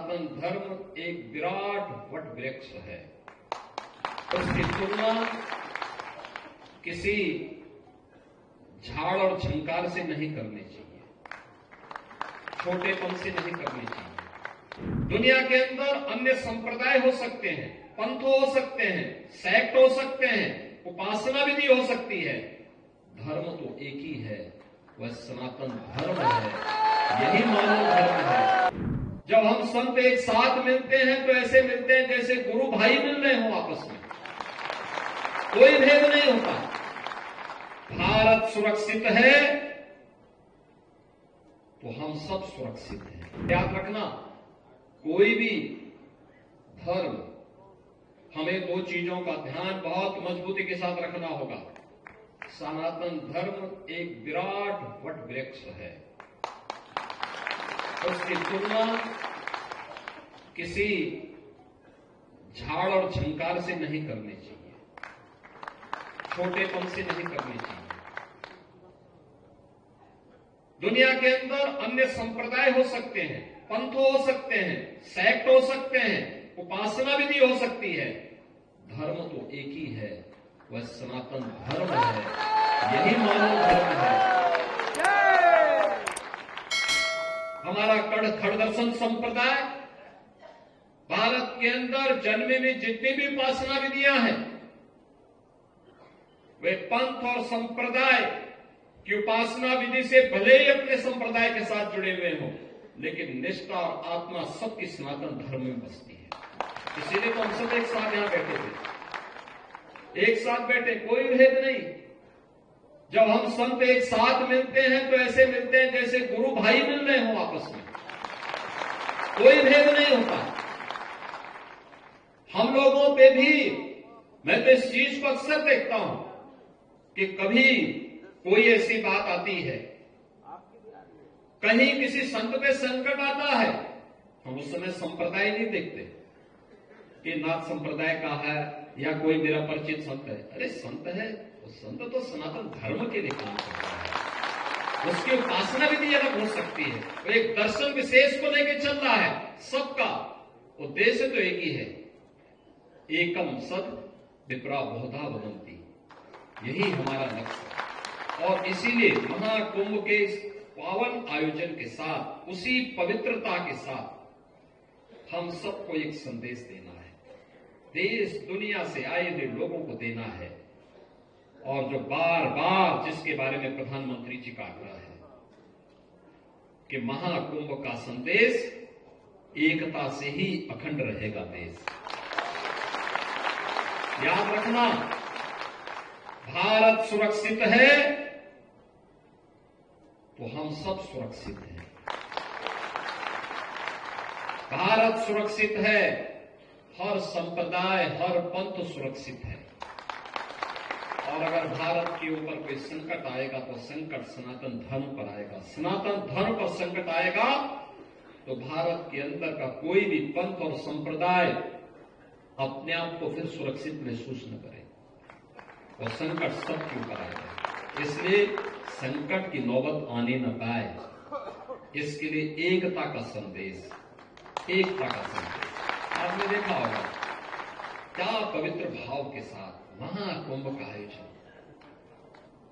सनातन धर्म एक विराट वट वृक्ष है। उसकी तुलना किसी झाड़ और झंकार से नहीं करनी चाहिए, छोटेपन से नहीं करनी चाहिए। दुनिया के अंदर अन्य संप्रदाय हो सकते हैं, पंथ हो सकते हैं, सेक्ट हो सकते हैं, उपासना विधि हो सकती है, धर्म तो एक ही है, वह सनातन धर्म है। यही मानव धर्म है। जब हम संत एक साथ मिलते हैं तो ऐसे मिलते हैं जैसे गुरु भाई मिल रहे हो आपस में, कोई भेद नहीं होता। भारत सुरक्षित है तो हम सब सुरक्षित हैं। याद रखना, कोई भी धर्म, हमें दो चीजों का ध्यान बहुत मजबूती के साथ रखना होगा। सनातन धर्म एक विराट वट वृक्ष है। उसकी तुलना किसी झाड़ और झंकार से नहीं करनी चाहिए, छोटेपन से नहीं करनी चाहिए। दुनिया के अंदर अन्य संप्रदाय हो सकते हैं, पंथ हो सकते हैं, सेक्ट हो सकते हैं, उपासना विधि हो सकती है, धर्म तो एक ही है, वह सनातन धर्म है। यही मानव धर्म है। हमारा खड़दर्शन संप्रदाय भारत के अंदर जन्मे में जितनी भी उपासना विधियां हैं, वे पंथ और संप्रदाय की उपासना विधि से भले ही अपने संप्रदाय के साथ जुड़े हुए हों, लेकिन निष्ठा और आत्मा सबकी सनातन धर्म में बसती है। इसीलिए तो हम सब एक साथ यहां बैठे थे, एक साथ बैठे, कोई भेद नहीं। जब हम संत एक साथ मिलते हैं तो ऐसे मिलते हैं जैसे गुरु भाई मिल रहे हो आपस में, कोई भेद नहीं होता। हम लोगों पे भी, मैं तो इस चीज को अक्सर देखता हूं कि कभी कोई ऐसी बात आती है, कहीं किसी संत पे संकट आता है, हम उस समय संप्रदाय नहीं देखते कि नाथ संप्रदाय का है या कोई मेरा परिचित संत है। अरे संत है, वो संत तो सनातन धर्म के लिए काम करता है, उसकी उपासना विधि अलग हो सकती है, वो एक दर्शन विशेष को लेकर चल रहा है। सबका उद्देश्य तो एक ही है, एकम सद विप्रा बहुधा वदंती, यही हमारा लक्ष्य है। और इसीलिए महाकुंभ के इस पावन आयोजन के साथ, उसी पवित्रता के साथ हम सबको एक संदेश देना है, देश दुनिया से आए हुए लोगों को देना है। और जो बार बार जिसके बारे में प्रधानमंत्री जी का आग्रह है कि महाकुंभ का संदेश एकता से ही अखंड रहेगा देश। याद रखना, भारत सुरक्षित है तो हम सब सुरक्षित हैं। भारत सुरक्षित है, हर संप्रदाय, हर पंथ सुरक्षित है। और अगर भारत के ऊपर कोई संकट आएगा तो संकट सनातन धर्म पर आएगा। सनातन धर्म पर संकट आएगा तो भारत के अंदर का कोई भी पंथ और संप्रदाय अपने आप को फिर सुरक्षित महसूस न करे, और संकट सबके ऊपर आएगा। इसलिए संकट की नौबत आने न पाए, इसके लिए एकता का संदेश, एकता का संदेश। आपने देखा होगा क्या पवित्र भाव के साथ महाकुंभ का आयोजन,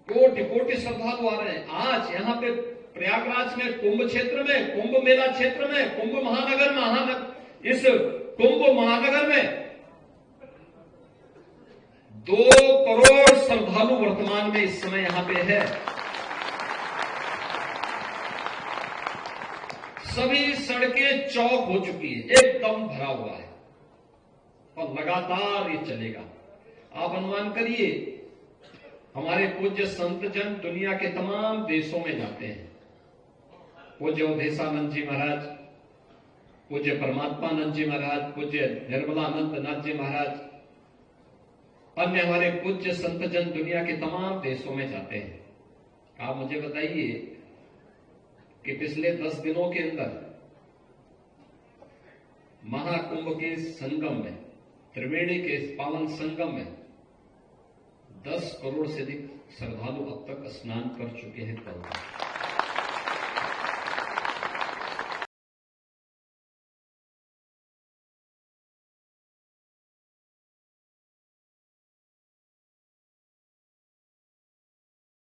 कोटि कोटि श्रद्धालु आ रहे हैं। आज यहाँ पे प्रयागराज में कुंभ क्षेत्र में, कुंभ मेला क्षेत्र में, कुंभ महानगर, इस कुंभ महानगर में 2 करोड़ श्रद्धालु वर्तमान में इस समय यहां पे है। सभी सड़कें चौक हो चुकी है, एकदम भरा हुआ है, और लगातार ये चलेगा। आप अनुमान करिए, हमारे पूज्य संत जन दुनिया के तमाम देशों में जाते हैं। पूज्य अवधेशानंद जी महाराज, पूज्य परमात्मानंद जी महाराज, पूज्य निर्मलानंद नाथ जी महाराज, अन्य हमारे पूज्य संत जन दुनिया के तमाम देशों में जाते हैं। आप मुझे बताइए कि पिछले 10 दिनों के अंदर महाकुंभ के संगम में, त्रिवेणी के पावन संगम में 10 करोड़ से अधिक श्रद्धालु अब तक स्नान कर चुके हैं।